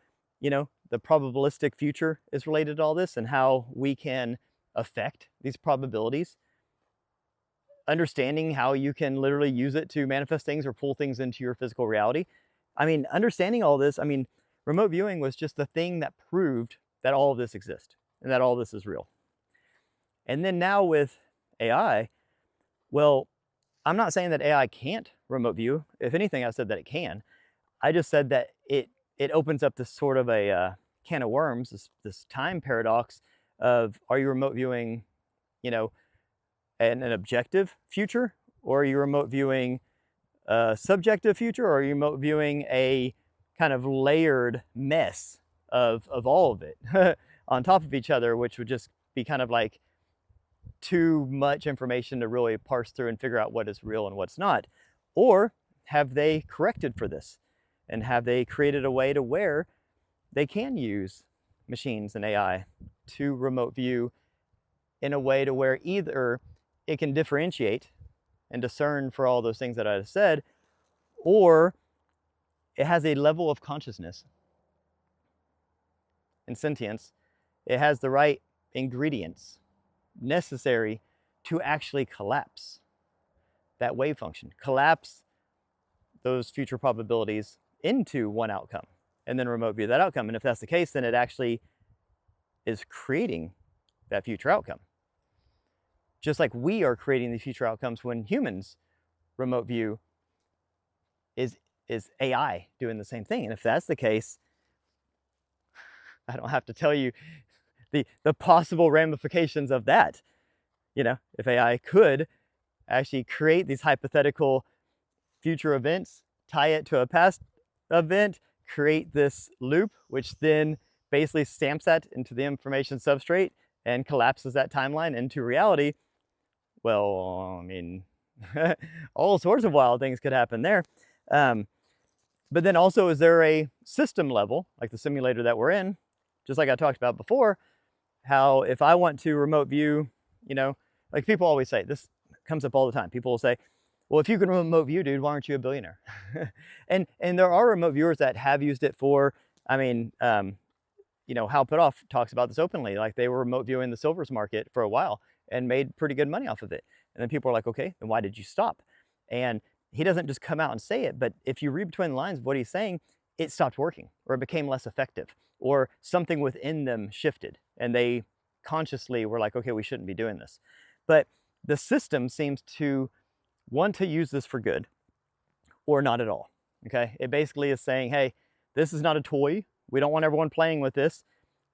the probabilistic future is related to all this and how we can affect these probabilities. Understanding how you can literally use it to manifest things or pull things into your physical reality. I mean, understanding all this, remote viewing was just the thing that proved that all of this exists and that all this is real. And then now with AI, well, I'm not saying that AI can't remote view. If anything, I said that it can. I just said that it opens up this sort of a can of worms, this time paradox of, are you remote viewing, an objective future, or are you remote viewing a subjective future, or are you remote viewing a kind of layered mess of all of it on top of each other, which would just be kind of like too much information to really parse through and figure out what is real and what's not? Or have they corrected for this? And have they created a way to where they can use machines and AI to remote view in a way to where either it can differentiate and discern for all those things that I just said, or it has a level of consciousness and sentience. It has the right ingredients necessary to actually collapse that wave function, collapse those future probabilities into one outcome, and then remote view that outcome. And if that's the case, then it actually is creating that future outcome. Just like we are creating the future outcomes when humans remote view, is AI doing the same thing. And if that's the case, I don't have to tell you the possible ramifications of that. You know, if AI could actually create these hypothetical future events, tie it to a past event, create this loop, which then basically stamps that into the information substrate and collapses that timeline into reality, well, I mean, all sorts of wild things could happen there. But then also, is there a system level, like the simulator that we're in, just like I talked about before, how if I want to remote view, you know, like people always say, this comes up all the time. People will say, well, if you can remote view, dude, why aren't you a billionaire? and there are remote viewers that have used it for, I mean, you know, Hal Puthoff talks about this openly. Like they were remote viewing the silvers market for a while and made pretty good money off of it. And then people are like, okay, then why did you stop? And he doesn't just come out and say it, but if you read between the lines of what he's saying, it stopped working, or it became less effective, or something within them shifted and they consciously were like, okay, we shouldn't be doing this. But the system seems to want to use this for good or not at all. Okay, it basically is saying, hey, this is not a toy. We don't want everyone playing with this,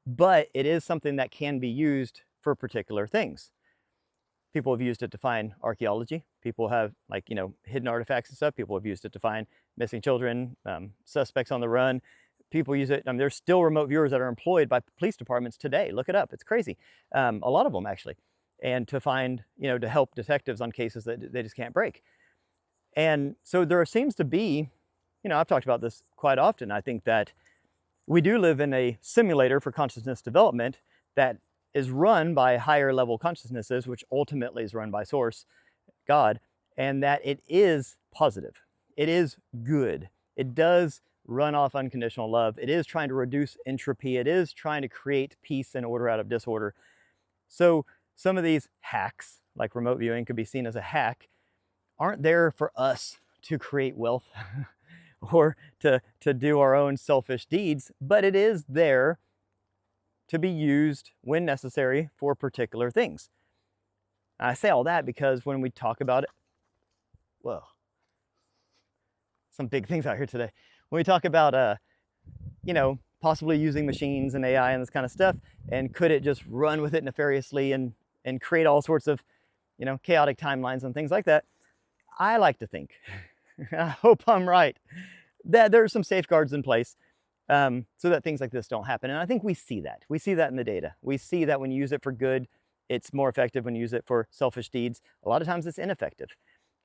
but it is something that can be used for particular things. People have used it to find archaeology. People have, like, you know, hidden artifacts and stuff. People have used it to find missing children, suspects on the run. People use it. I mean, there's still remote viewers that are employed by police departments today. Look it up. It's crazy. A lot of them, actually. And to find, you know, to help detectives on cases that they just can't break. And so there seems to be, you know, I've talked about this quite often. I think that we do live in a simulator for consciousness development that is run by higher level consciousnesses, which ultimately is run by Source, God, and that it is positive. It is good. It does run off unconditional love. It is trying to reduce entropy. It is trying to create peace and order out of disorder. So some of these hacks, like remote viewing could be seen as a hack, aren't there for us to create wealth or to do our own selfish deeds, but it is there to be used when necessary for particular things. I say all that because when we talk about it, whoa, some big things out here today. When we talk about, you know, possibly using machines and AI and this kind of stuff, and could it just run with it nefariously and create all sorts of, you know, chaotic timelines and things like that, I like to think, I hope I'm right, that there are some safeguards in place so that things like this don't happen. And I think we see that. We see that in the data. We see that when you use it for good, it's more effective. When you use it for selfish deeds, a lot of times it's ineffective.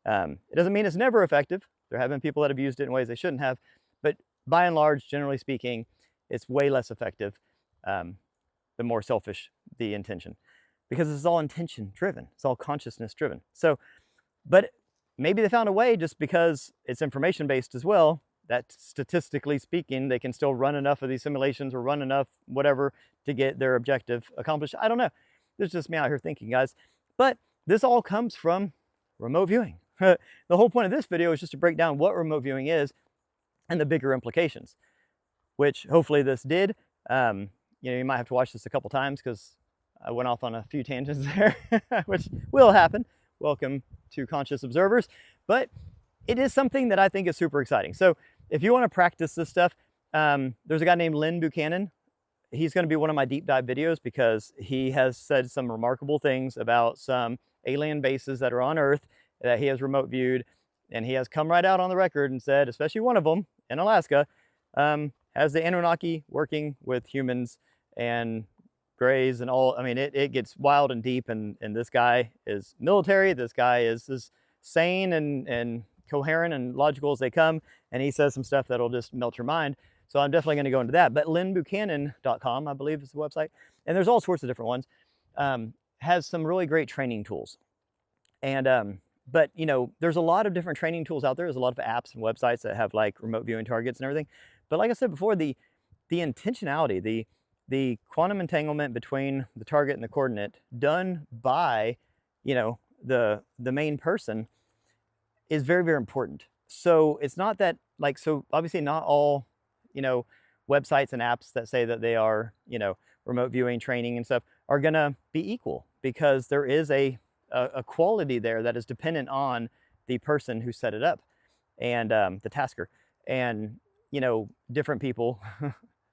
It doesn't mean it's never effective. There have been people that have used it in ways they shouldn't have, but by and large, generally speaking, it's way less effective the more selfish the intention, because it's all intention driven. It's all consciousness driven. So, but maybe they found a way, just because it's information based as well, that statistically speaking, they can still run enough of these simulations or run enough whatever to get their objective accomplished. I don't know. This is just me out here thinking, guys. But this all comes from remote viewing. The whole point of this video is just to break down what remote viewing is and the bigger implications, which hopefully this did. You know, you might have to watch this a couple times because I went off on a few tangents there, which will happen. Welcome to Conscious Observers. But it is something that I think is super exciting. So if you want to practice this stuff, there's a guy named Lynn Buchanan. He's going to be one of my deep dive videos because he has said some remarkable things about some alien bases that are on Earth that he has remote viewed. And he has come right out on the record and said, especially one of them in Alaska, has the Anunnaki working with humans and grays and all. I mean, it gets wild and deep, and this guy is military. This guy is as sane and coherent and logical as they come, and he says some stuff that'll just melt your mind. So I'm definitely going to go into that. But lynnbuchanan.com, I believe, is the website, and there's all sorts of different ones. has some really great training tools. And but you know, there's a lot of different training tools out there. There's a lot of apps and websites that have like remote viewing targets and everything. But like I said before, the intentionality, the quantum entanglement between the target and the coordinate done by, you know, the main person is very, very important. So it's not that like, so obviously not all, you know, websites and apps that say that they are, you know, remote viewing training and stuff are gonna be equal, because there is a quality there that is dependent on the person who set it up and the tasker. And, you know, different people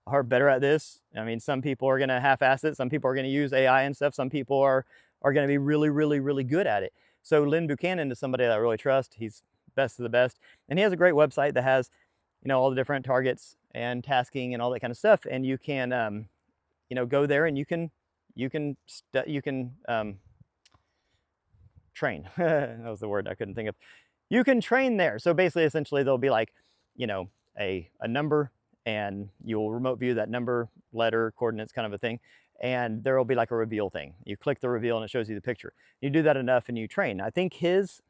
are better at this. I mean, some people are gonna half-ass it. Some people are gonna use AI and stuff. Some people are gonna be really, really, really good at it. So Lynn Buchanan is somebody that I really trust. He's best of the best. And he has a great website that has, you know, all the different targets and tasking and all that kind of stuff. And you can, you know, go there and you can train. That was the word I couldn't think of. You can train there. So basically, essentially, there'll be like, you know, a number, and you'll remote view that number, letter, coordinates, kind of a thing. And there will be like a reveal thing. You click the reveal and it shows you the picture. You do that enough and you train. I think it's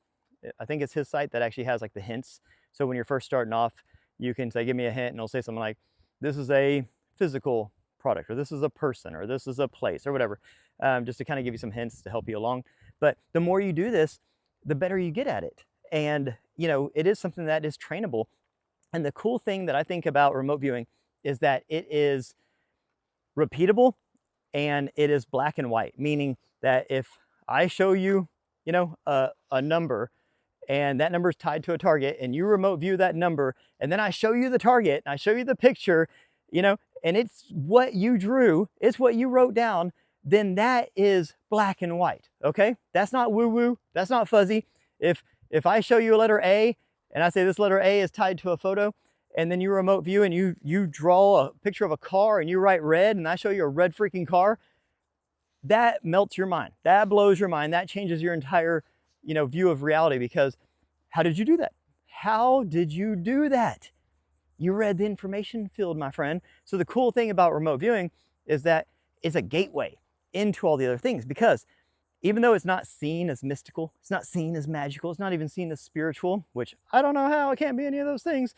his site that actually has like the hints. So when you're first starting off, you can say, give me a hint, and it'll say something like, this is a physical product, or this is a person, or this is a place, or whatever, just to kind of give you some hints to help you along. But the more you do this, the better you get at it. And, you know, it is something that is trainable. And the cool thing that I think about remote viewing is that it is repeatable and it is black and white, meaning that if I show you, you know, a number, and that number is tied to a target, and you remote view that number, and then I show you the target, and I show you the picture, you know, and it's what you drew, it's what you wrote down, then that is black and white, okay? That's not woo-woo, that's not fuzzy. If I show you a letter A, and I say this letter A is tied to a photo, and then you remote view and you draw a picture of a car and you write red, and I show you a red freaking car, that melts your mind, that blows your mind, that changes your entire, you know, view of reality. Because how did you do that? How did you do that? You read the information field, my friend. So the cool thing about remote viewing is that it's a gateway into all the other things, because even though it's not seen as mystical, it's not seen as magical, it's not even seen as spiritual, which I don't know how it can't be any of those things.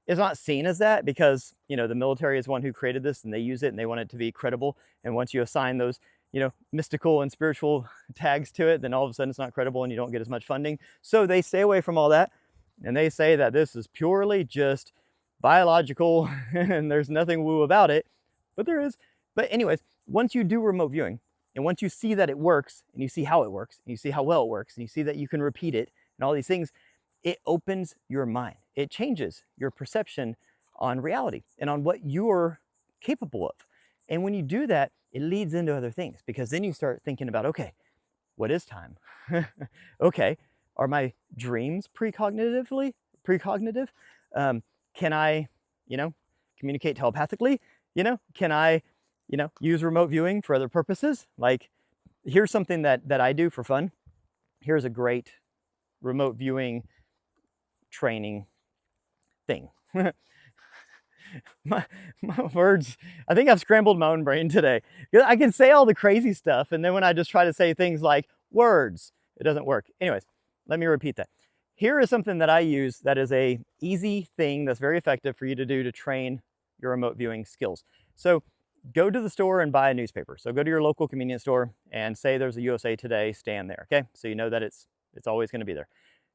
It's not seen as that because, you know, the military is one who created this and they use it and they want it to be credible. And once you assign those, you know, mystical and spiritual tags to it, then all of a sudden it's not credible and you don't get as much funding. So they stay away from all that. And they say that this is purely just biological and there's nothing woo about it, but there is. But anyways, once you do remote viewing and once you see that it works and you see how it works and you see how well it works and you see that you can repeat it and all these things, it opens your mind. It changes your perception on reality and on what you're capable of. And when you do that, it leads into other things, because then you start thinking about, okay, what is time? Okay, are my dreams precognitive? Can I, you know, communicate telepathically? You know, can I, you know, use remote viewing for other purposes? Like, here's something that I do for fun. Here's a great remote viewing training thing. my words, I think I've scrambled my own brain today. I can say all the crazy stuff, and then when I just try to say things like words, it doesn't work. Anyways, let me repeat that. Here is something that I use that is a easy thing that's very effective for you to do to train your remote viewing skills. So go to the store and buy a newspaper. So go to your local convenience store and say there's a USA Today stand there, okay? So you know that it's always gonna be there.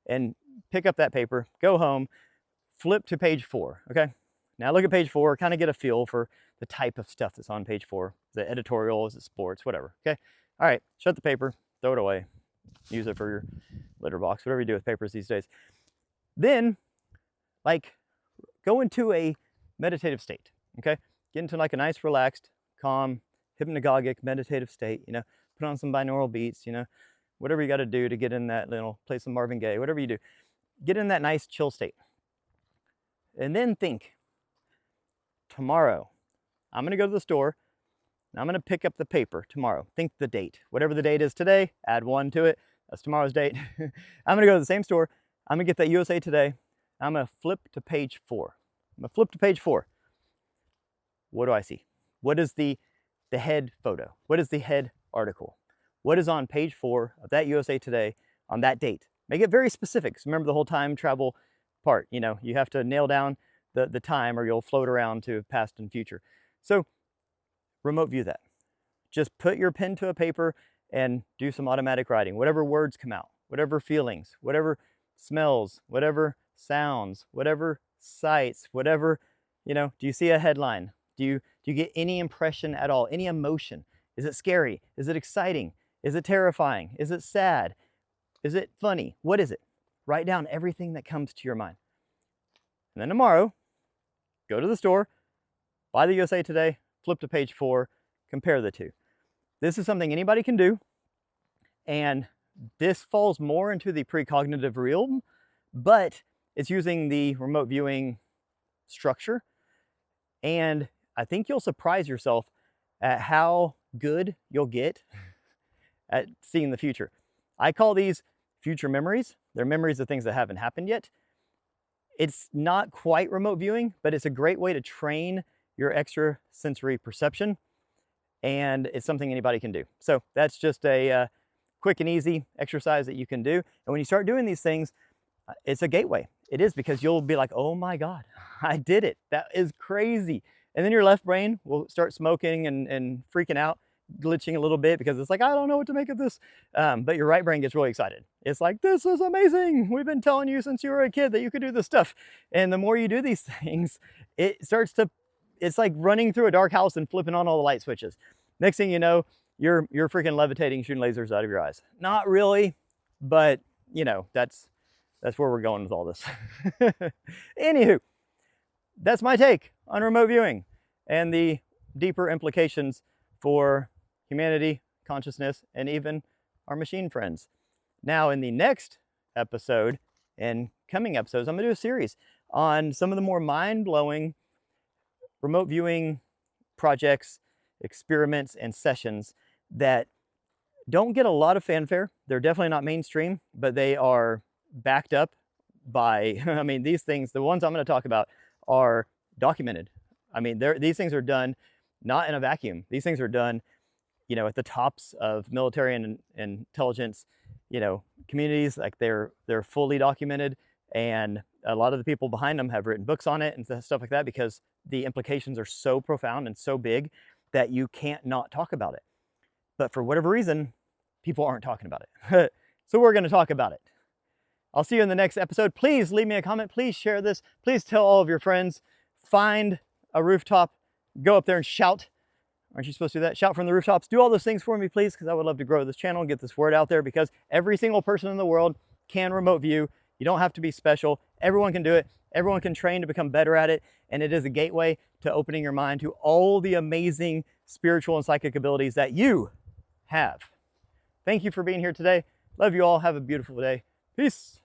And pick up that paper, go home, flip to page 4, okay? Now look at page 4, kind of get a feel for the type of stuff that's on page 4. Is it editorial, is it sports, whatever, okay? All right, shut the paper, throw it away. Use it for your litter box, whatever you do with papers these days. Then, like, go into a meditative state, okay? Get into like a nice, relaxed, calm, hypnagogic, meditative state, you know? Put on some binaural beats, you know? Whatever you got to do to get in that, you know, play some Marvin Gaye, whatever you do. Get in that nice, chill state. And then think, tomorrow, I'm going to go to the store, and I'm going to pick up the paper tomorrow. Think the date. Whatever the date is today, add 1 to it. That's tomorrow's date. I'm going to go to the same store. I'm going to get that USA Today. I'm going to flip to page 4. I'm going to flip to page 4. What do I see? What is the head photo? What is the head article? what is on page 4 of that USA Today on that date. Make it very specific. So remember the whole time travel part, you know, you have to nail down the time or you'll float around to past and future. So remote view that. Just put your pen to a paper and do some automatic writing. Whatever words come out, whatever feelings, whatever smells, whatever sounds, whatever sights, whatever, you know, do you see a headline? Do you get any impression at all, any emotion? Is it scary? Is it exciting? Is it terrifying? Is it sad? Is it funny? What is it? Write down everything that comes to your mind. And then tomorrow, go to the store, buy the USA Today, flip to page 4, compare the two. This is something anybody can do, and this falls more into the precognitive realm, but it's using the remote viewing structure, and I think you'll surprise yourself at how good you'll get at seeing the future. I call these future memories. They're memories of things that haven't happened yet. It's not quite remote viewing, but it's a great way to train your extrasensory perception, and it's something anybody can do. So that's just a quick and easy exercise that you can do. And when you start doing these things, it's a gateway. It is, because you'll be like, oh my God, I did it. That is crazy. And then your left brain will start smoking and freaking out, glitching a little bit, because it's like, I don't know what to make of this. But your right brain gets really excited. It's like, this is amazing. We've been telling you since you were a kid that you could do this stuff. And the more you do these things, it's like running through a dark house and flipping on all the light switches. Next thing you know, you're freaking levitating, shooting lasers out of your eyes. Not really, but you know, that's where we're going with all this. Anywho, that's my take on remote viewing and the deeper implications for humanity, consciousness, and even our machine friends. Now, in the next episode and coming episodes, I'm going to do a series on some of the more mind-blowing remote viewing projects, experiments, and sessions that don't get a lot of fanfare. They're definitely not mainstream, but they are backed up by, I mean, these things, the ones I'm going to talk about, are documented. I mean, these things are done not in a vacuum. These things are done, you know, at the tops of military and intelligence, you know, communities. Like they're fully documented, and a lot of the people behind them have written books on it and stuff like that, because the implications are so profound and so big that you can't not talk about it. But for whatever reason, people aren't talking about it. So we're going to talk about it. I'll see you in the next episode. Please leave me a comment. Please share this. Please tell all of your friends. Find a rooftop. Go up there and shout. Aren't you supposed to do that? Shout from the rooftops. Do all those things for me, please, because I would love to grow this channel and get this word out there, because every single person in the world can remote view. You don't have to be special. Everyone can do it. Everyone can train to become better at it. And it is a gateway to opening your mind to all the amazing spiritual and psychic abilities that you have. Thank you for being here today. Love you all. Have a beautiful day. Peace.